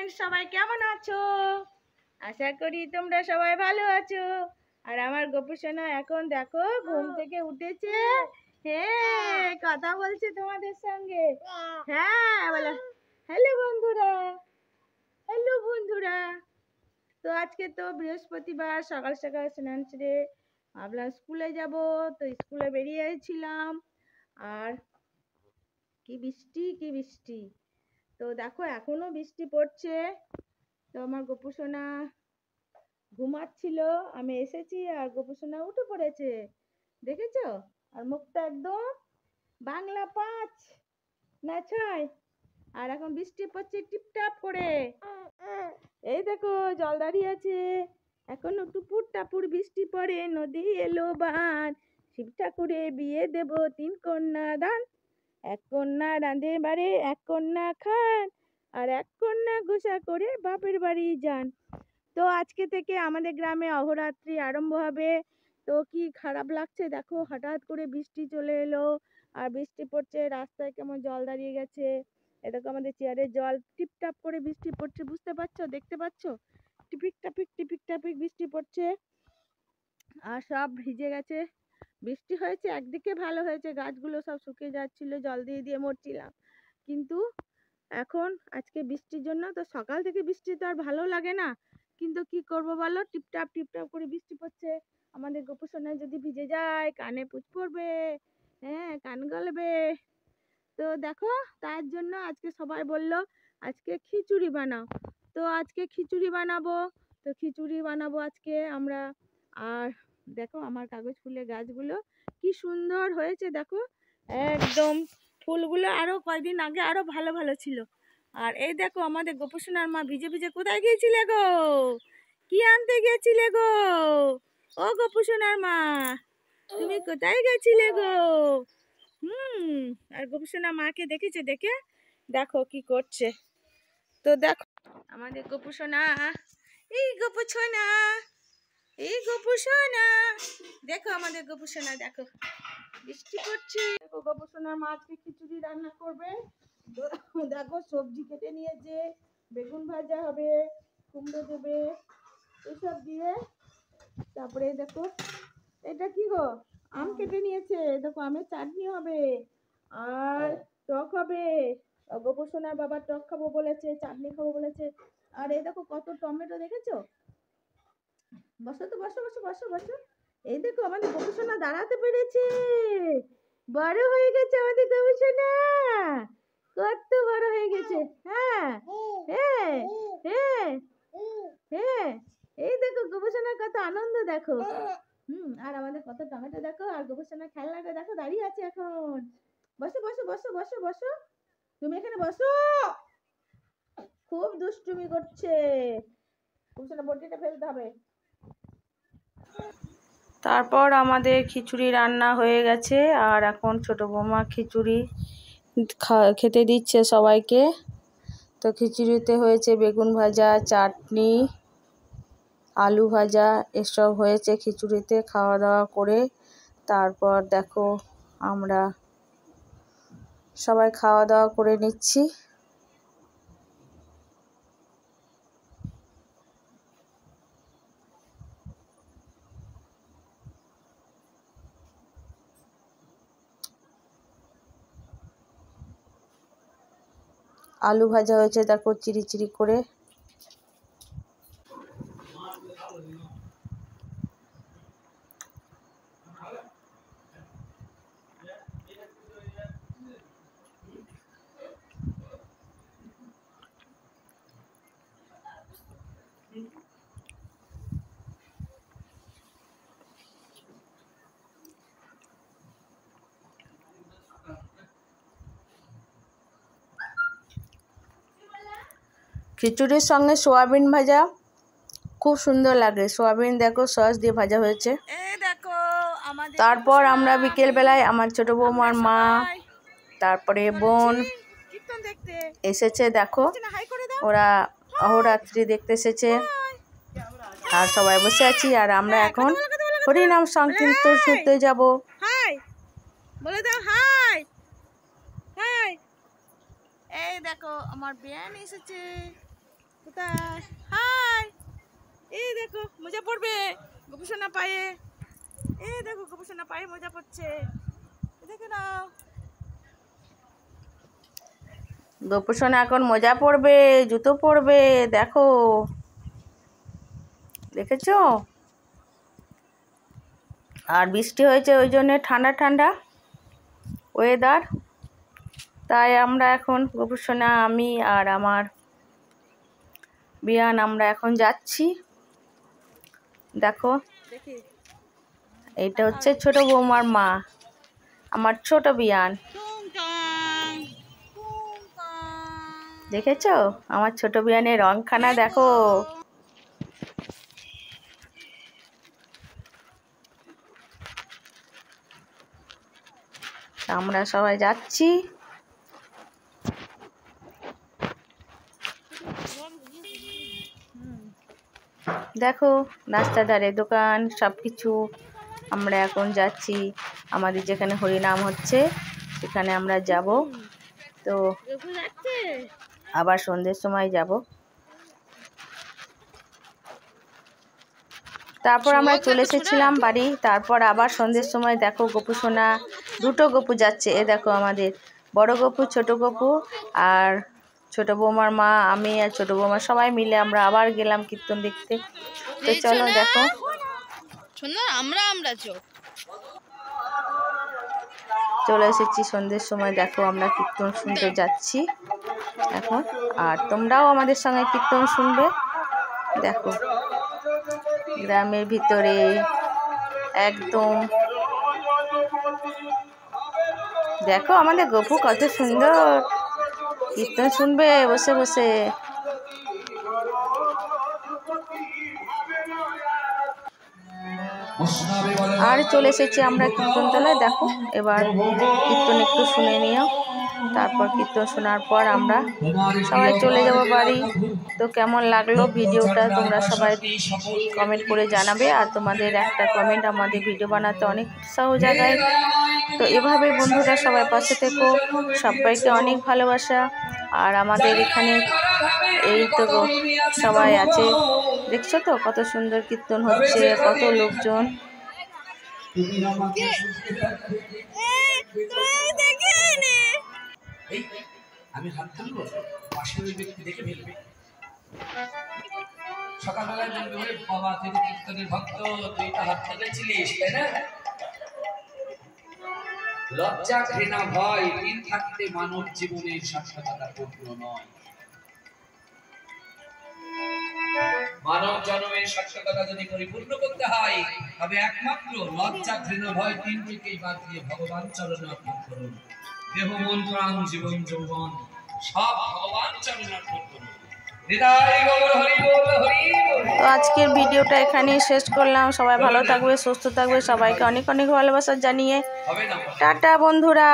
Friends, সবাই কেমন আছো? আশা করি তোমরা সবাই ভালো আছো। আর আমার গোপু সোনা এখন দেখো ঘুম থেকে উঠেছে। হ্যাঁ, কথা বলছে তোমাদের সঙ্গে। হ্যাঁ বলো, হ্যালো বন্ধুরা, হ্যালো বন্ধুরা। তো আজকে তো বৃহস্পতিবার, সকাল সকাল স্নান সেরে ভাবলাম স্কুলে যাব। তো স্কুলে বেরিয়েছিলাম, আর কি বৃষ্টি কি বৃষ্টি। তো দেখো এখনো বৃষ্টি পড়ছে। তো আমার গোপু সোনা ঘুমাচ্ছিল, আমি এসেছি আর গোপু সোনা উঠে পড়েছে, দেখেছো? আর মুখটা একদম বাংলা 5 না 6। আর এখন বৃষ্টি পড়ছে টিপটাপ করে। এই দেখো জল দাঁড়িয়ে আছে, এখনো টুপুর টাপুর বৃষ্টি পড়ে। নদী এলো বান, শিব ঠাকুরে বিয়ে দেব 3 কন্যা দান। 1 কন্যা রাঁধে বাড়ে, 1 কন্যা খান, আর 1 কন্যা গোসা করে বাপের বাড়ি যান। তো আজকে থেকে আমাদের গ্রামে অহরাত্রি আরম্ভ হবে। তো কি খারাপ লাগছে দেখো, হঠাৎ করে বৃষ্টি চলে এলো আর বৃষ্টি পড়ছে, রাস্তায় কেমন জল দাঁড়িয়ে গেছে। এদিকে আমাদের চেয়ারে জল টিপটাপ করে বৃষ্টি পড়ছে, বুঝতে পারছো, দেখতে পাচ্ছো? টিপিক টাপিক বৃষ্টি পড়ছে আর সব ভিজে গেছে। বৃষ্টি হয়েছে একদিকে ভালো হয়েছে, গাছগুলো সব শুকিয়ে যাচ্ছিল, জল দিয়ে দিয়ে মরছিলাম। কিন্তু এখন আজকে বৃষ্টির জন্য, তো সকাল থেকে বৃষ্টি তো আর ভালো লাগে না, কিন্তু কি করব বলো, টিপটাপ করে বৃষ্টি পড়ছে। আমাদের গোপু সোনা যদি ভিজে যায় কানে পুচ পড়বে, হ্যাঁ কান গলবে। তো দেখো, তার জন্য আজকে সবাই বলল আজকে খিচুড়ি বানাও। তো আজকে খিচুড়ি বানাবো। তো খিচুড়ি বানাবো আজকে আমরা। আর দেখো আমার কাগজ ফুলের গাছগুলো কি সুন্দর হয়েছে, দেখো একদম ফুলগুলো আরো কয়েকদিন আগে আরো ভালো ভালো ছিল। আর এই দেখো আমাদের গোপু সোনার মা ভিজে ভিজে কোথায় গিয়েছিলে গো? কি আনতে গেছিলে গো? ও গোপু সোনার মা, তুমি কোথায় গেছিলে গো? আর গোপু সোনা মাকে দেখেছে, দেখে দেখো কি করছে। তো দেখো আমাদের গোপু সোনা, এই গোপু সোনা, এই গোপু সোনা, দেখো আমাদের গোপু সোনা, দেখো বৃষ্টি পড়ছে। দেখো গোপু সোনার মা আজকে খিচুড়ি রান্না করবে। দেখো সবজি কেটে নিয়েছে, বেগুন ভাজা হবে, কুমড়ো দেবে, এসব দিয়ে। তারপরে দেখো এটা কি গো, আম কেটে নিয়েছে, দেখো আমের চাটনি হবে আর টক হবে। গোপু সোনার বাবা টক খাবো বলেছে, চাটনি খাবো বলেছে। আর এই দেখো কত টমেটো, দেখেছো? বসো তো, বসো বসো বসো বসো। এই দেখো আমাদের গোপু সোনা দাঁড়াতে পেরেছে, বড় হয়ে গেছে আমাদের গোপু সোনা, কত বড় হয়ে গেছে। হ্যাঁ হ্যাঁ হ্যাঁ হ্যাঁ, এই দেখো গোপু সোনার কত আনন্দ দেখো। আর আমাদের কত টমেটো দেখো, আর গোপু সোনার খেলনাটা দেখো দাঁড়িয়ে আছে এখন। বসো বসো বসো বসো বসো, তুমি এখানে বসো, খুব দুষ্টুমি করছে। গোপু সোনা বটিটা ফেলতে হবে। তারপর আমাদের খিচুড়ি রান্না হয়ে গেছে, আর এখন ছোট বৌমা খিচুড়ি খেতে দিচ্ছে সবাইকে। তো খিচুড়িতে হয়েছে বেগুন ভাজা, চাটনি, আলু ভাজা, এসব হয়েছে খিচুড়িতে। খাওয়া দাওয়া করে তারপর দেখো আমরা সবাই খাওয়া দাওয়া করে নিচ্ছি। আলু ভাজা হয়েছে দেখো চিরি চিরি করে। খিচুড়ির সঙ্গে সোয়াবিন ভাজা খুব সুন্দর লাগে। সোয়াবিন দেখো সস দিয়ে ভাজা হয়েছে। তারপর আমরা বিকেল বেলায় আমার ছোট বৌমার মা, তারপরে বোন এসেছে, দেখো ওরা অহরাত্রি দেখতে এসেছে। আর সবাই বসে আছি, আর আমরা এখন হরিনাম সংকীর্তন শুনতে যাব। হাই বলে দাও, হাই হাই। এই দেখো আমার বিয়ান এসেছে, কোথায়? হাই, এই দেখো মোজা পড়বে গোপুসোনা পায়ে। এই দেখো গোপুসোনা পায়ে মোজা পড়ছে, দেখে নাও। গোপুসোনা এখন মোজা পরবে, জুতো পরবে, দেখো দেখেছো? আর বৃষ্টি হয়েছে ওই জন্যে ঠান্ডা ঠান্ডা ওয়েদার। তাই আমরা এখন গোপুসোনা, আমি আর আমার বিয়ান আমরা এখন যাচ্ছি। দেখো এইটা হচ্ছে ছোট বৌমার মা, আমার ছোট বিয়ান। দেখেছো আমার ছোট বিয়ানের রংখানা দেখো। আমরা সবাই যাচ্ছি। দেখো রাস্তার ধারে দোকান সবকিছু। আমরা এখন যাচ্ছি আমাদের যেখানে হরিনাম হচ্ছে সেখানে আমরা যাব। তো আবার সন্ধ্যের সময় যাব। তারপর আমরা চলে এসেছিলাম বাড়ি। তারপর আবার সন্ধ্যের সময় দেখো গোপুসোনা, দুটো গপু যাচ্ছে। এ দেখো আমাদের বড় গপু, ছোট গপু, আর ছোট বৌমার মা, আমি আর ছোট বৌমা সবাই মিলে আমরা আবার গেলাম কীর্তন দেখতে। তো চলো দেখো আমরা চলে এসেছি সন্ধ্যের সময়। দেখো আমরা কীর্তন শুনতে যাচ্ছি এখন, আর তোমরাও আমাদের সঙ্গে কীর্তন শুনবে। দেখো গ্রামের ভিতরে একদম, দেখো আমাদের গপু কত সুন্দর কীর্তন শুনবে বসে বসে। আর চলে এসেছি আমরা কীর্তনতলায়। দেখো এবার কীর্তন একটু শুনে নিও, তারপর কীর্তন শোনার পর আমরা সবাই চলে যাব বাড়ি। তো কেমন লাগলো ভিডিওটা তোমরা সবাই কমেন্ট করে জানাবে। আর তোমাদের একটা কমেন্ট আমাদের ভিডিও বানাতে অনেক উৎসাহ জাগায়। তো এভাবে বন্ধুরা সবাই পাশে থেকো, সবাইকে অনেক ভালোবাসা। আর আমাদের এখানে এই তো সবাই আছে, দেখছো তো কত সুন্দর কীর্তন হচ্ছে, কত লোকজন। আমি হাত তুলবো, পাশের ওই ব্যক্তি দেখে ফেলবে। সকালবেলায় বলবে বাবা তুই তো কীর্তনের ভক্ত, তুই তো হাত তুলেছিলিস, তাই না? লজ্জা ঘৃণা ভয় তিন থাকতে মানব জীবনের সার্থকতা পূর্ণ নয়। মানব জন্মের সার্থকতা যদি পরিপূর্ণ করতে হয় তবে একমাত্র লজ্জা ঘৃণা ভয় তিনটিকেই বাদ দিয়ে ভগবান চরণে অর্পণ করুন। দেহ মন প্রাণ জীবন যৌবন সব ভগবান চরণে অর্পণ করুন। তো আজকের ভিডিওটা এখানেই শেষ করলাম। সবাই ভালো থাকবে, সুস্থ থাকবে, সবাইকে অনেক অনেক ভালোবাসা জানিয়ে টাটা বন্ধুরা।